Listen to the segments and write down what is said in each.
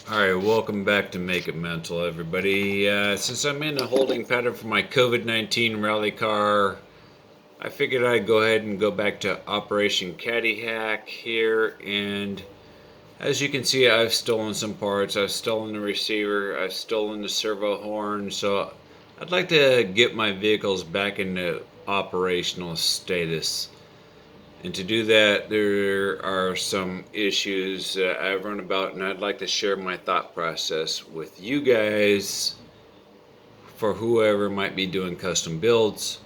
Alright, welcome back to Make It Mental, everybody. Since I'm in a holding pattern for my COVID-19 rally car, I figured I'd go ahead and go back to Operation Caddy Hack here. And as you can see, I've stolen some parts. I've stolen the receiver. I've stolen the servo horn. So I'd like to get my vehicles back into operational status. And to do that, there are some issues I've run about, and I'd like to share my thought process with you guys for whoever might be doing custom builds.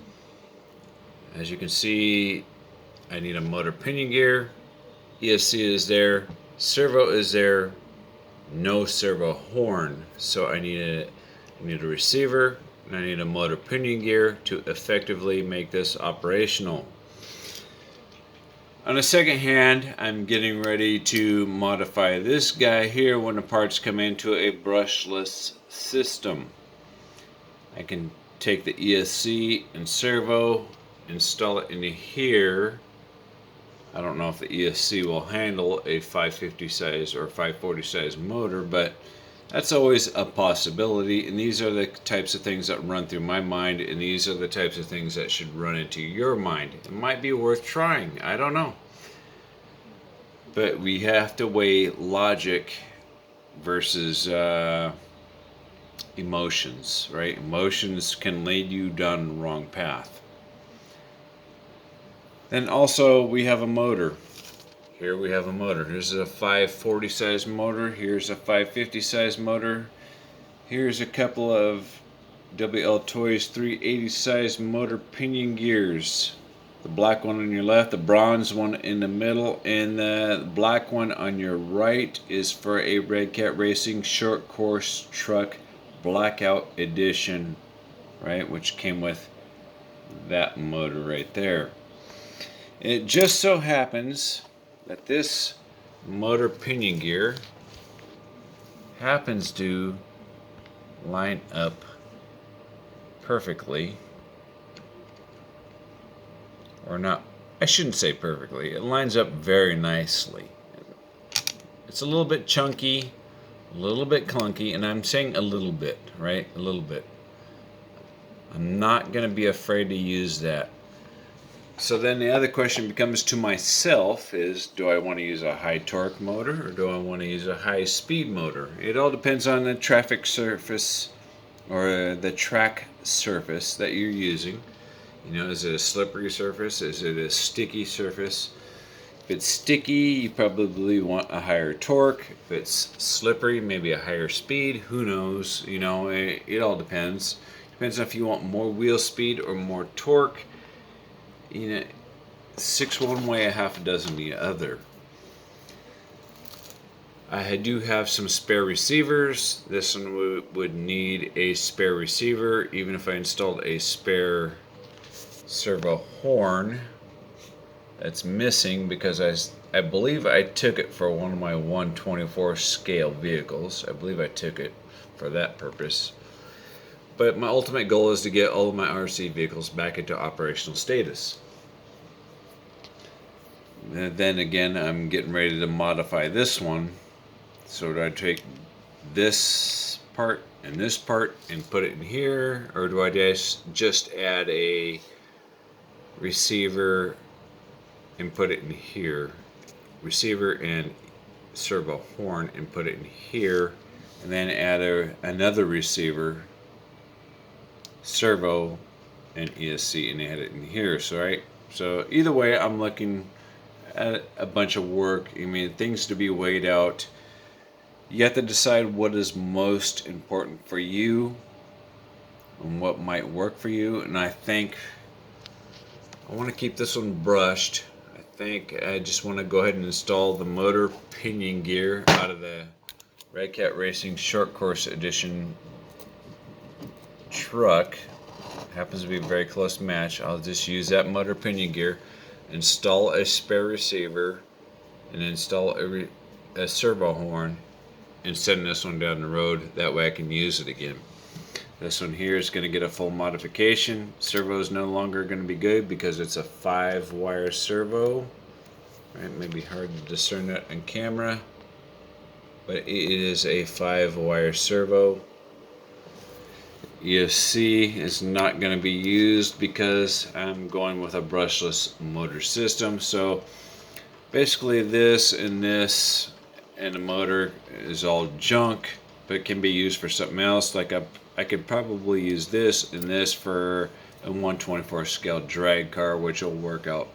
As you can see, I need a motor pinion gear, ESC is there, servo is there, no servo horn. So I need a receiver, and I need a motor pinion gear to effectively make this operational. On the second hand, I'm getting ready to modify this guy here when the parts come into a brushless system. I can take the ESC and servo, install it into here. I don't know if the ESC will handle a 550 size or 540 size motor, but that's always a possibility, and these are the types of things that run through my mind, and these are the types of things that should run into your mind. It might be worth trying, I don't know. But we have to weigh logic versus emotions, right? Emotions can lead you down the wrong path. Then also we have a motor. Here we have a motor. Here's a 540 size motor. Here's a 550 size motor. Here's a couple of Wltoys 380 size motor pinion gears. The black one on your left, the bronze one in the middle, and the black one on your right is for a Redcatracing short course truck blackout edition, right? Which came with that motor right there. It just so happens that this motor pinion gear happens to line up perfectly, or not, I shouldn't say perfectly, it lines up very nicely. It's a little bit chunky, a little bit clunky, and I'm saying a little bit, right? A little bit. I'm not going to be afraid to use that. So then the other question becomes to myself is, do I want to use a high torque motor or do I want to use a high speed motor? It all depends on the traffic surface or the track surface that you're using. You know, is it a slippery surface? Is it a sticky surface? If it's sticky, you probably want a higher torque. If it's slippery, maybe a higher speed. Who knows? You know, it all depends. Depends on if you want more wheel speed or more torque. You know, 6 one way, a half a dozen the other. I do have some spare receivers. This one would need a spare receiver, even if I installed a spare servo horn. That's missing because I believe I took it for one of my 1/24 scale vehicles. I believe I took it for that purpose. But my ultimate goal is to get all of my RC vehicles back into operational status. And then again, I'm getting ready to modify this one. So do I take this part and put it in here? Or do I just add a receiver and put it in here? Receiver and servo horn and put it in here. And then add another receiver, servo, and ESC and add it in here. So either way, I'm looking at a bunch of work. I mean, things to be weighed out. You have to decide what is most important for you and what might work for you. And I think I want to keep this one brushed. I think I just want to go ahead and install the motor pinion gear out of the Redcatracing Short Course Edition truck. Happens to be a very close match. I'll just use that motor pinion gear, install a spare receiver, and install a servo horn, and send this one down the road. That way I can use it again. This one here is going to get a full modification. Servo is no longer going to be good because it's a 5-wire servo. Right, maybe hard to discern that on camera. but it is a 5-wire servo. ESC is not going to be used because I'm going with a brushless motor system. So basically this and the motor is all junk, but it can be used for something else. Like I could probably use this and this for a 1/24 scale drag car, which will work out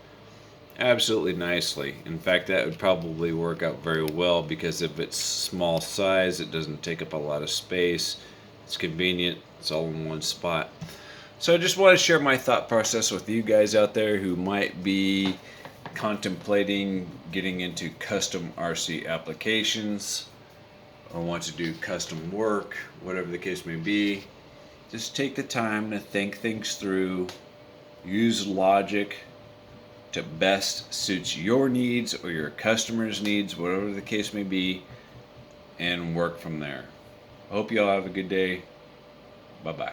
absolutely nicely. In fact, that would probably work out very well because of its small size. It doesn't take up a lot of space. It's convenient. It's all in one spot. So I just want to share my thought process with you guys out there who might be contemplating getting into custom RC applications or want to do custom work, whatever the case may be. Just take the time to think things through, use logic to best suits your needs or your customers' needs, whatever the case may be, and work from there. I hope you all have a good day. Bye-bye.